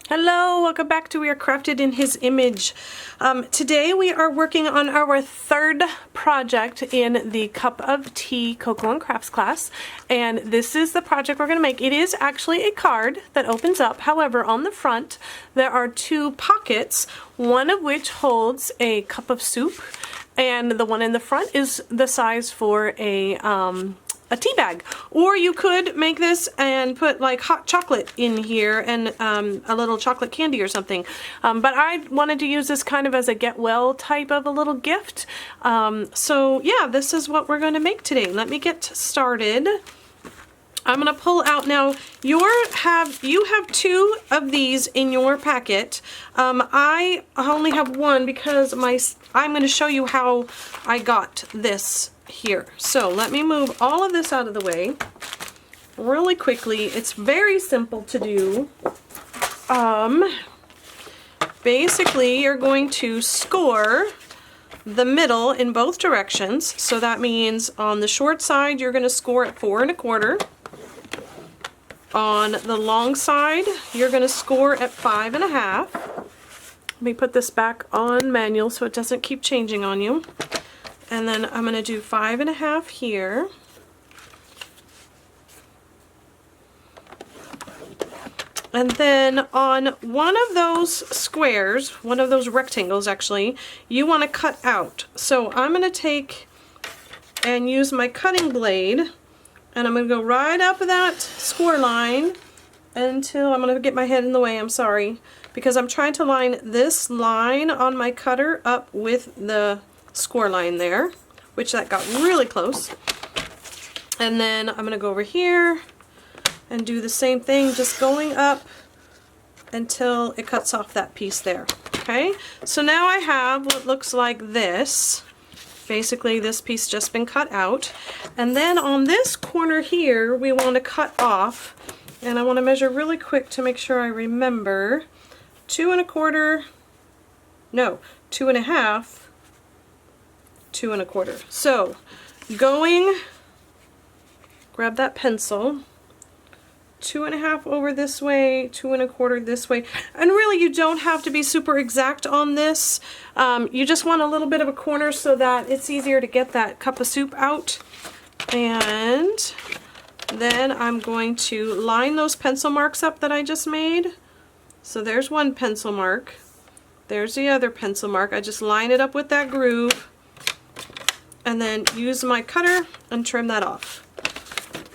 Hello, welcome back to We Are Crafted in His Image. Today we are working on our third project in the Cup of Tea Coco and Crafts class, and this is the project we're going to make. It is actually a card that opens up. However, on the front there are two pockets, one of which holds a cup of soup, and the one in the front is the size for a tea bag. Or you could make this and put like hot chocolate in here and a little chocolate candy or something. But I wanted to use this kind of as a get well type of a little gift. So yeah, this is what we're going to make today. Let me get started. I'm going to pull out now. You have two of these in your packet. I only have one because I'm going to show you how I got this here. So let me move all of this out of the way really quickly. It's very simple to do. Basically you're going to score the middle in both directions. So that means on the short side you're going to score at 4 1/4. On the long side you're going to score at 5 1/2. Let me put this back on manual so it doesn't keep changing on you. And then I'm going to do 5 1/2 here. And then on one of those squares, one of those rectangles actually, you want to cut out. So I'm going to take and use my cutting blade, and I'm going to go right up that score line until I'm going to get my head in the way, I'm sorry, because I'm trying to line this line on my cutter up with the score line there, which that got really close. And then I'm going to go over here and do the same thing, just going up until it cuts off that piece there. Okay, so now I have what looks like this. Basically this piece just been cut out, and then on this corner here we want to cut off, and I want to measure really quick to make sure I remember. 2 1/4, no, 2 1/2, 2 1/4. So grab that pencil, 2 1/2 over this way, 2 1/4 this way. And really you don't have to be super exact on this. You just want a little bit of a corner so that it's easier to get that cup of soup out. And then I'm going to line those pencil marks up that I just made. So there's one pencil mark. There's the other pencil mark. I just line it up with that groove, and then use my cutter and trim that off.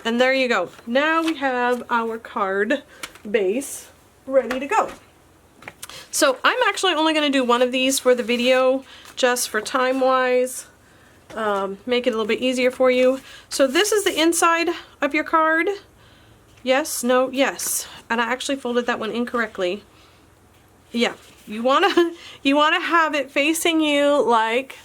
And there you go. Now we have our card base ready to go. So I'm actually only going to do one of these for the video, just for time wise. Make it a little bit easier for you. So this is the inside of your card. Yes, no, yes. And I actually folded that one incorrectly. Yeah, you wanna have it facing you like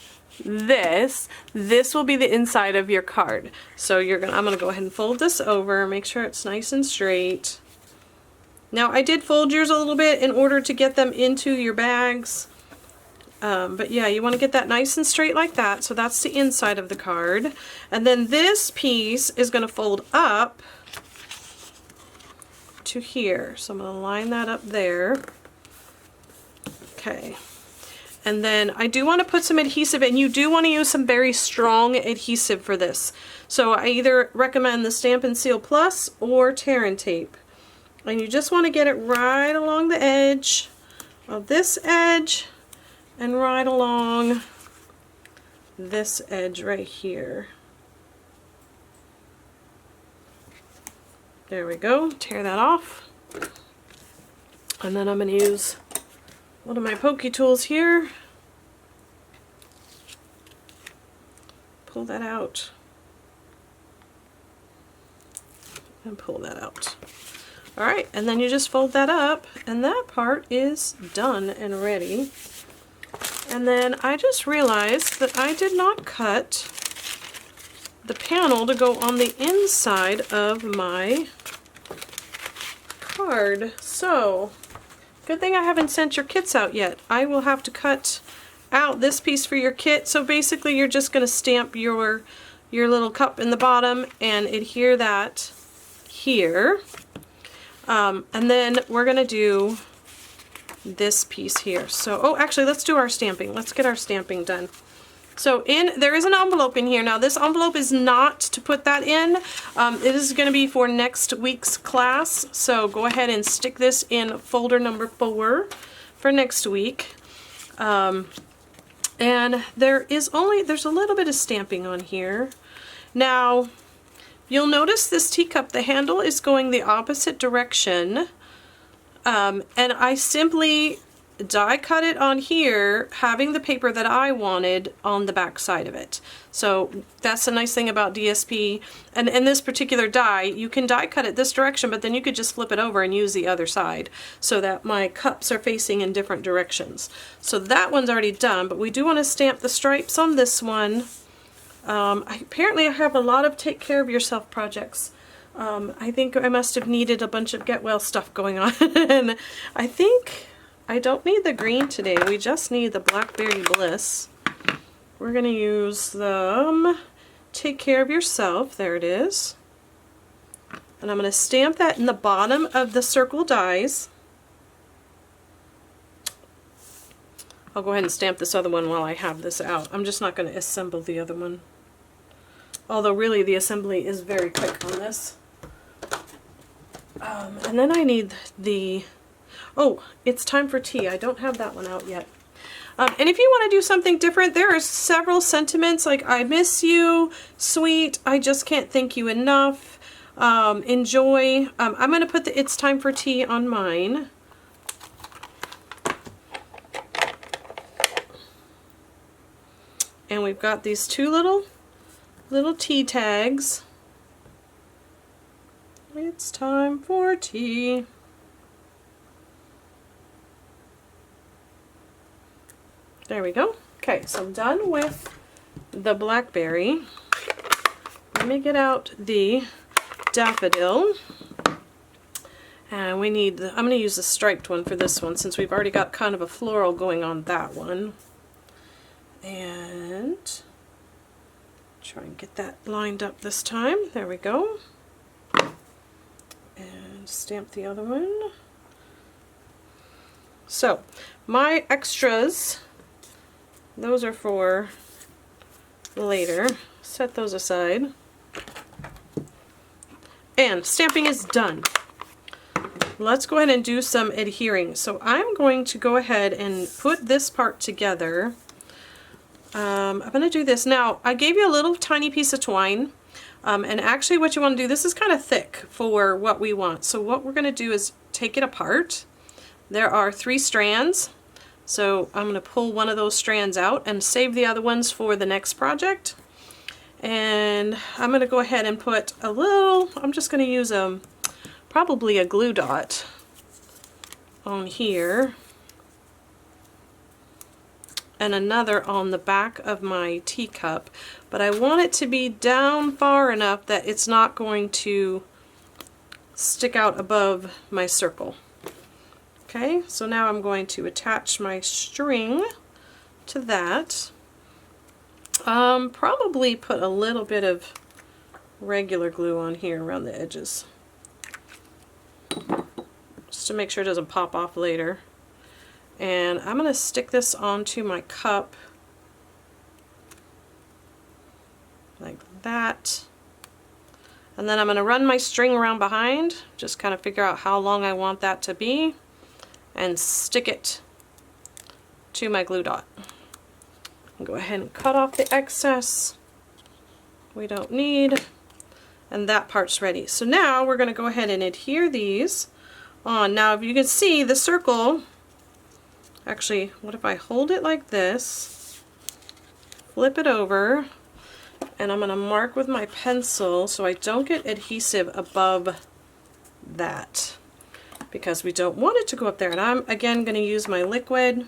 this. This will be the inside of your card. So I'm gonna go ahead and fold this over, make sure it's nice and straight. Now I did fold yours a little bit in order to get them into your bags. But yeah, you want to get that nice and straight like that. So that's the inside of the card. And then this piece is going to fold up to here. So I'm going to line that up there. Okay. And then I do want to put some adhesive, and you do want to use some very strong adhesive for this. So I either recommend the Stampin' Seal Plus or Tear and Tape. And you just want to get it right along the edge of this edge and right along this edge right here. There we go. Tear that off. And then I'm going to use one of my pokey tools here. Pull that out. And pull that out. Alright, and then you just fold that up, and that part is done and ready. And then I just realized that I did not cut the panel to go on the inside of my card. So, good thing I haven't sent your kits out yet. I will have to cut out this piece for your kit. So basically you're just going to stamp your little cup in the bottom and adhere that here. And then we're going to do this piece here. So, oh, actually, let's do our stamping. Let's get our stamping done. So there is an envelope in here. Now this envelope is not to put that in. It is going to be for next week's class. So go ahead and stick this in folder number 4 for next week. And there's a little bit of stamping on here. Now you'll notice this teacup, the handle is going the opposite direction. And I simply die cut it on here, having the paper that I wanted on the back side of it. So that's the nice thing about DSP. And in this particular die, you can die cut it this direction, but then you could just flip it over and use the other side so that my cups are facing in different directions. So that one's already done, but we do want to stamp the stripes on this one. Apparently I have a lot of take care of yourself projects. I think I must have needed a bunch of get well stuff going on. And I think I don't need the green today. We just need the Blackberry Bliss. We're going to use the Take Care of Yourself. There it is. And I'm going to stamp that in the bottom of the circle dies. I'll go ahead and stamp this other one while I have this out. I'm just not going to assemble the other one. Although really the assembly is very quick on this. And then I need the... Oh, It's Time for Tea. I don't have that one out yet. And if you want to do something different, there are several sentiments like I miss you, sweet, I just can't thank you enough, enjoy. I'm going to put the It's Time for Tea on mine. And we've got these two little tea tags. It's time for tea. There we go. Okay, so I'm done with the blackberry. Let me get out the daffodil. And we need I'm going to use the striped one for this one since we've already got kind of a floral going on that one. And try and get that lined up this time. There we go. And stamp the other one. So, my extras, those are for later. Set those aside. And stamping is done. Let's go ahead and do some adhering. So I'm going to go ahead and put this part together. I'm going to do this. Now, I gave you a little tiny piece of twine. And actually what you want to do, this is kind of thick for what we want. So what we're going to do is take it apart. There are 3 strands. So I'm going to pull one of those strands out and save the other ones for the next project. And I'm going to go ahead and put a little, I'm just going to use probably a glue dot on here. And another on the back of my teacup. But I want it to be down far enough that it's not going to stick out above my circle. Okay, so now I'm going to attach my string to that. Probably put a little bit of regular glue on here around the edges. Just to make sure it doesn't pop off later. And I'm going to stick this onto my cup like that. And then I'm going to run my string around behind, just kind of figure out how long I want that to be, and stick it to my glue dot. And go ahead and cut off the excess we don't need, and that part's ready. So now we're going to go ahead and adhere these on. Now if you can see the circle, actually, what if I hold it like this, flip it over, and I'm going to mark with my pencil so I don't get adhesive above that, because we don't want it to go up there. And I'm again going to use my liquid.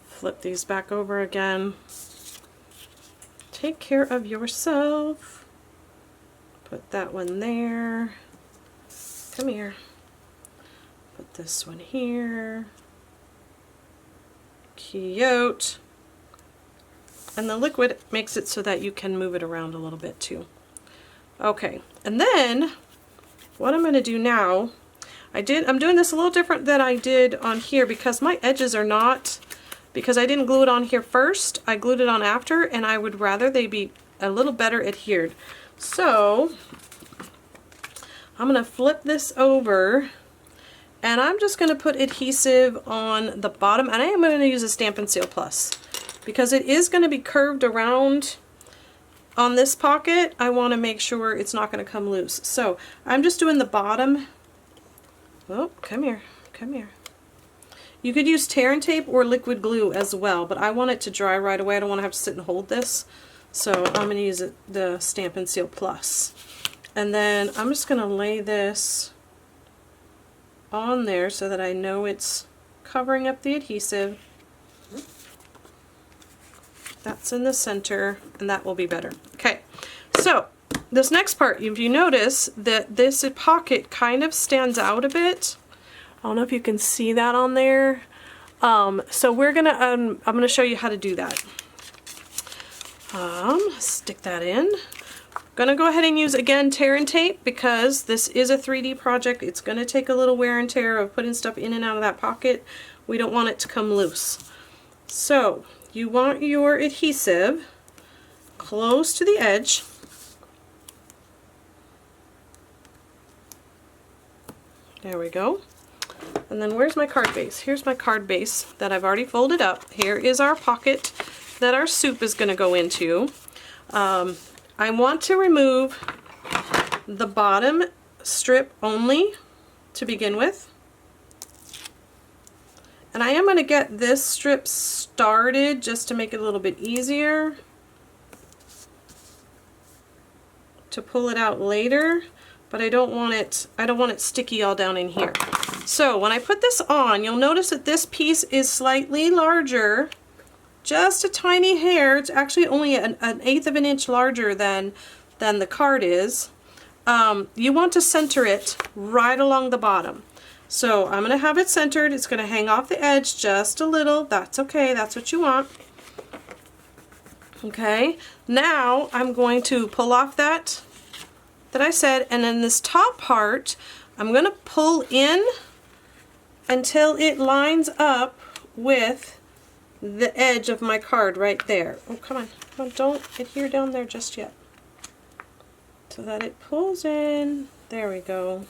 Flip these back over again. Take care of yourself. Put that one there. Come here. Put this one here. Cute. And the liquid makes it so that you can move it around a little bit too. Okay, and then what I'm going to do now, I'm doing this a little different than I did on here because my edges are not, because I didn't glue it on here first, I glued it on after, and I would rather they be a little better adhered. So I'm going to flip this over, and I'm just going to put adhesive on the bottom, and I am going to use a Stampin' Seal Plus because it is going to be curved around on this pocket. I want to make sure it's not going to come loose. So I'm just doing the bottom. Oh, come here, come here. You could use tear and tape or liquid glue as well, but I want it to dry right away. I don't want to have to sit and hold this. So I'm going to use the Stampin' Seal Plus. And then I'm just going to lay this on there so that I know it's covering up the adhesive. That's in the center, and that will be better. Okay, so this next part, if you notice that this pocket kind of stands out a bit. I don't know if you can see that on there. So we're gonna, I'm gonna show you how to do that. Stick that in. Gonna go ahead and use, again, tear and tape because this is a 3D project. It's gonna take a little wear and tear of putting stuff in and out of that pocket. We don't want it to come loose. So you want your adhesive close to the edge. There we go. And then where's my card base? Here's my card base that I've already folded up. Here is our pocket that our soup is going to go into. I want to remove the bottom strip only to begin with. And I am going to get this strip started just to make it a little bit easier to pull it out later. But I don't want it sticky all down in here. So when I put this on, you'll notice that this piece is slightly larger, just a tiny hair. It's actually only an 1/8 of an inch larger than the card is. You want to center it right along the bottom. So I'm going to have it centered. It's going to hang off the edge just a little. That's okay. That's what you want. Okay. Now I'm going to pull off that I said, and then this top part I'm going to pull in until it lines up with the edge of my card right there. Oh, come on, don't adhere down there just yet. So that it pulls in. There we go.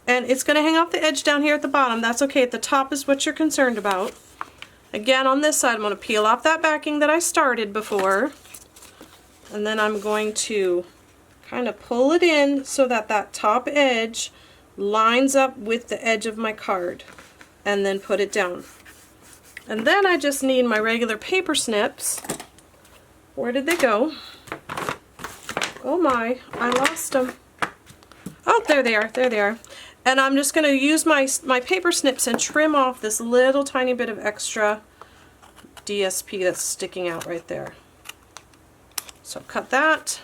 And it's going to hang off the edge down here at the bottom. That's okay. At the top is what you're concerned about. Again, on this side, I'm going to peel off that backing that I started before, and then I'm going to kind of pull it in so that that top edge lines up with the edge of my card, and then put it down. And then I just need my regular paper snips. Where did they go? Oh my, I lost them. Oh, there they are, there they are. And I'm just going to use my paper snips and trim off this little tiny bit of extra DSP that's sticking out right there. So cut that.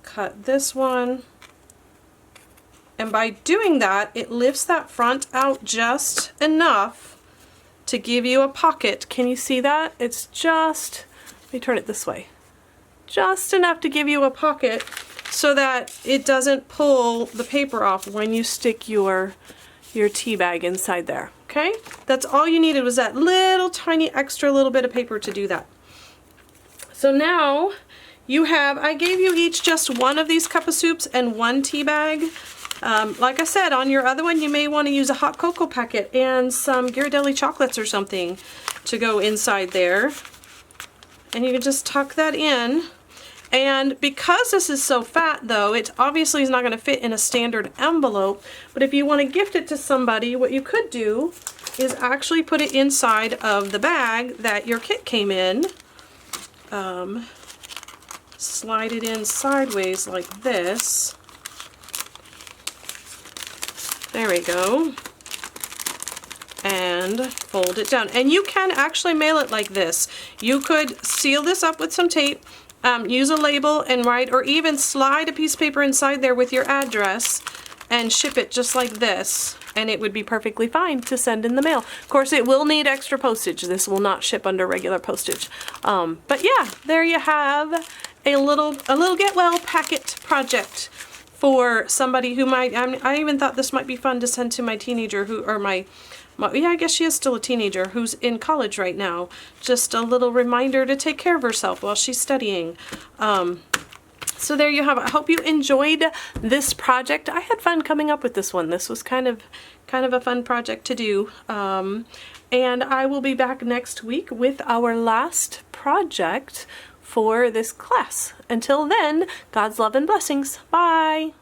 Cut this one, and by doing that, it lifts that front out just enough to give you a pocket. Can you see that? It's just, let me turn it this way, just enough to give you a pocket so that it doesn't pull the paper off when you stick your tea bag inside there. Okay, that's all you needed, was that little tiny extra little bit of paper to do that. So now you have, I gave you each just one of these cup of soups and one tea bag. Like I said, on your other one, you may want to use a hot cocoa packet and some Ghirardelli chocolates or something to go inside there. And you can just tuck that in. And because this is so fat, though, it obviously is not going to fit in a standard envelope. But if you want to gift it to somebody, what you could do is actually put it inside of the bag that your kit came in. Slide it in sideways like this. There we go. And fold it down. And you can actually mail it like this. You could seal this up with some tape, use a label and write, or even slide a piece of paper inside there with your address and ship it just like this. And it would be perfectly fine to send in the mail. Of course, it will need extra postage. This will not ship under regular postage. But yeah, there you have a little get well packet project for somebody who might, I even thought this might be fun to send to my teenager who, or yeah, I guess she is still a teenager who's in college right now. Just a little reminder to take care of herself while she's studying. So there you have it. I hope you enjoyed this project. I had fun coming up with this one. This was kind of a fun project to do. And I will be back next week with our last project for this class. Until then, God's love and blessings. Bye.